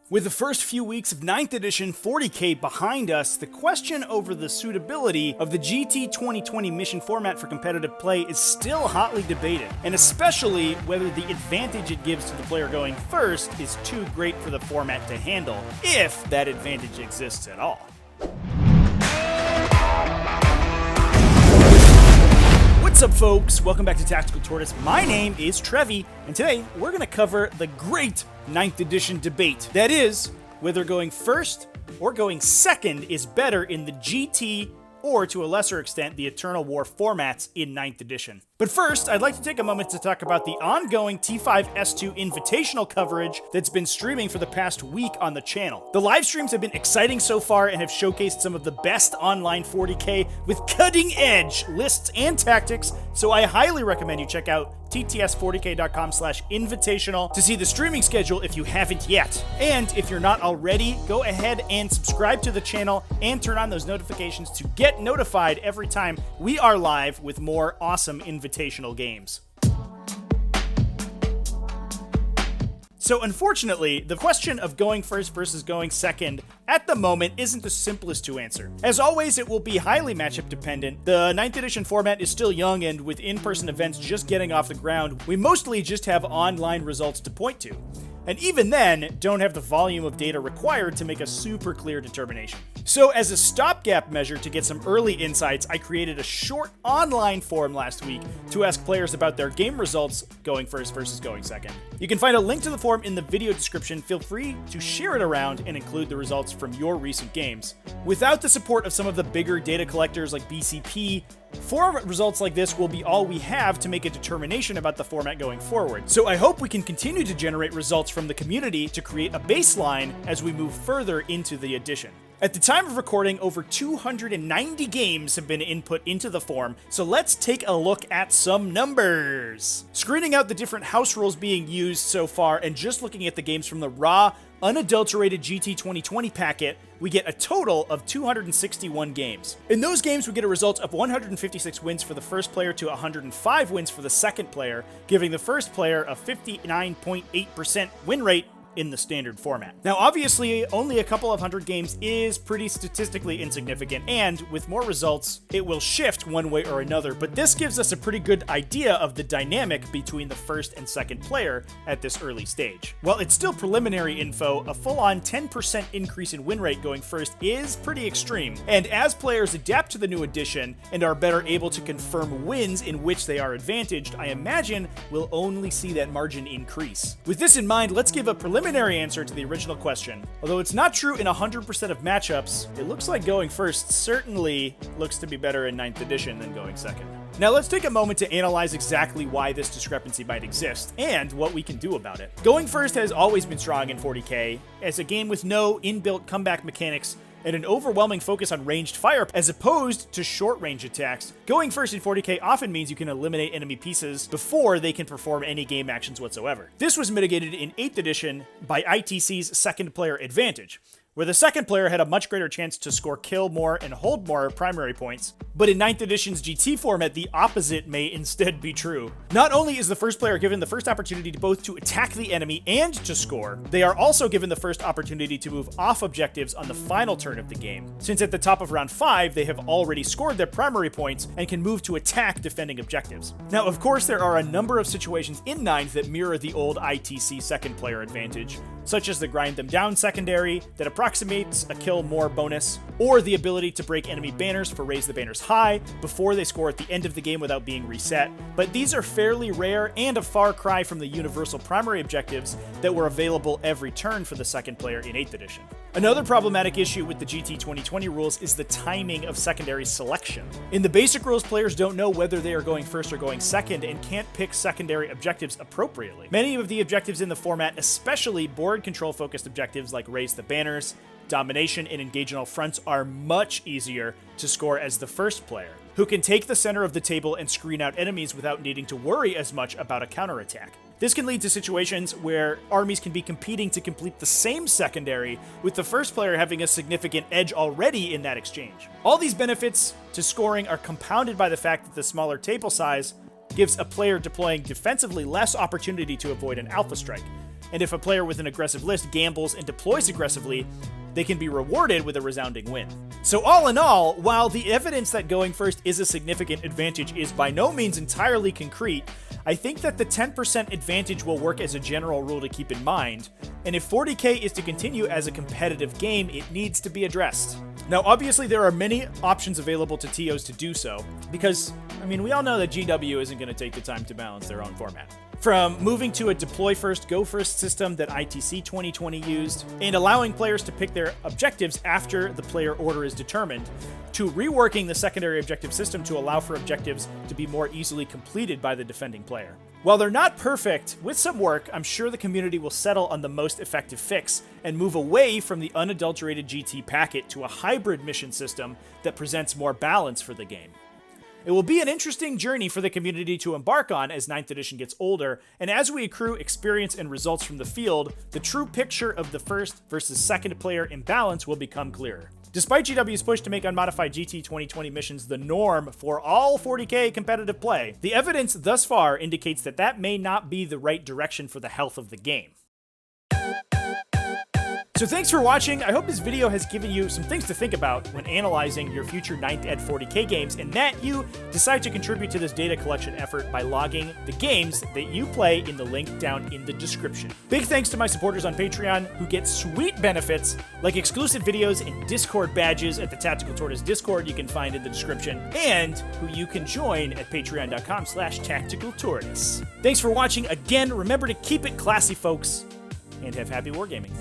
With the first few weeks of 9th edition 40k behind us, the question over the suitability of the GT 2020 mission format for competitive play is still hotly debated, and especially whether the advantage it gives to the player going first is too great for the format to handle, if that advantage exists at all. What's up, folks? Welcome back to Tactical Tortoise. My name is Trevi, and today we're going to cover the great 9th edition debate. That is, whether going first or going second is better in the GT or, to a lesser extent, the Eternal War formats in 9th edition. But first, I'd like to take a moment to talk about the ongoing T5S2 Invitational coverage that's been streaming for the past week on the channel. The live streams have been exciting so far and have showcased some of the best online 40k with cutting-edge lists and tactics, so I highly recommend you check out tts40k.com/invitational to see the streaming schedule if you haven't yet. And if you're not already, go ahead and subscribe to the channel and turn on those notifications to get notified every time we are live with more awesome invitational games. So unfortunately, the question of going first versus going second at the moment isn't the simplest to answer. As always, it will be highly matchup dependent. The 9th edition format is still young, and with in-person events just getting off the ground, we mostly just have online results to point to. And even then, don't have the volume of data required to make a super clear determination. So as a stopgap measure to get some early insights, I created a short online forum last week to ask players about their game results going first versus going second. You can find a link to the forum in the video description. Feel free to share it around and include the results from your recent games. Without the support of some of the bigger data collectors like BCP, forum results like this will be all we have to make a determination about the format going forward. So I hope we can continue to generate results from the community to create a baseline as we move further into the edition. At the time of recording, over 290 games have been input into the forum, so let's take a look at some numbers. Screening out the different house rules being used so far and just looking at the games from the raw, unadulterated GT 2020 packet, we get a total of 261 games. In those games, we get a result of 156 wins for the first player to 105 wins for the second player, giving the first player a 59.8% win rate in the standard format. Now, obviously, only a couple of hundred games is pretty statistically insignificant, and with more results, it will shift one way or another, but this gives us a pretty good idea of the dynamic between the first and second player at this early stage. While it's still preliminary info, a full-on 10% increase in win rate going first is pretty extreme, and as players adapt to the new edition and are better able to confirm wins in which they are advantaged, I imagine we'll only see that margin increase. With this in mind, let's give a preliminary answer to the original question. Although it's not true in 100% of matchups, it looks like going first certainly looks to be better in 9th edition than going second. Now let's take a moment to analyze exactly why this discrepancy might exist, and what we can do about it. Going first has always been strong in 40k, as a game with no inbuilt comeback mechanics and an overwhelming focus on ranged fire as opposed to short-range attacks. Going first in 40k often means you can eliminate enemy pieces before they can perform any game actions whatsoever. This was mitigated in 8th edition by ITC's second player advantage, where the second player had a much greater chance to score kill more and hold more primary points. But in 9th edition's GT format, the opposite may instead be true. Not only is the first player given the first opportunity to both to attack the enemy and to score, they are also given the first opportunity to move off objectives on the final turn of the game, since at the top of round 5, they have already scored their primary points and can move to attack defending objectives. Now, of course, there are a number of situations in 9th that mirror the old ITC second player advantage, such as the grind them down secondary that approximates a kill more bonus, or the ability to break enemy banners for raise the banners high before they score at the end of the game without being reset. But these are fairly rare and a far cry from the universal primary objectives that were available every turn for the second player in 8th edition. Another problematic issue with the GT 2020 rules is the timing of secondary selection. In the basic rules, players don't know whether they are going first or going second and can't pick secondary objectives appropriately. Many of the objectives in the format, especially board control focused objectives like raise the banners, domination, and engage on all fronts, are much easier to score as the first player, who can take the center of the table and screen out enemies without needing to worry as much about a counterattack. This can lead to situations where armies can be competing to complete the same secondary, with the first player having a significant edge already in that exchange. All these benefits to scoring are compounded by the fact that the smaller table size gives a player deploying defensively less opportunity to avoid an alpha strike, and if a player with an aggressive list gambles and deploys aggressively, they can be rewarded with a resounding win. So all in all, while the evidence that going first is a significant advantage is by no means entirely concrete, I think that the 10% advantage will work as a general rule to keep in mind, and if 40k is to continue as a competitive game, it needs to be addressed. Now, obviously, there are many options available to TOs to do so, because, I mean, we all know that GW isn't going to take the time to balance their own format. From moving to a deploy first, go first system that ITC 2020 used, and allowing players to pick their objectives after the player order is determined, to reworking the secondary objective system to allow for objectives to be more easily completed by the defending player. While they're not perfect, with some work, I'm sure the community will settle on the most effective fix and move away from the unadulterated GT packet to a hybrid mission system that presents more balance for the game. It will be an interesting journey for the community to embark on as 9th edition gets older, and as we accrue experience and results from the field, the true picture of the first versus second player imbalance will become clearer. Despite GW's push to make unmodified GT 2020 missions the norm for all 40k competitive play, the evidence thus far indicates that that may not be the right direction for the health of the game. So thanks for watching. I hope this video has given you some things to think about when analyzing your future 9th Ed 40k games, and that you decide to contribute to this data collection effort by logging the games that you play in the link down in the description. Big thanks to my supporters on Patreon who get sweet benefits like exclusive videos and Discord badges at the Tactical Tortoise Discord you can find in the description, and who you can join at patreon.com/tacticaltortoise. Thanks for watching again. Remember to keep it classy, folks, and have happy wargaming.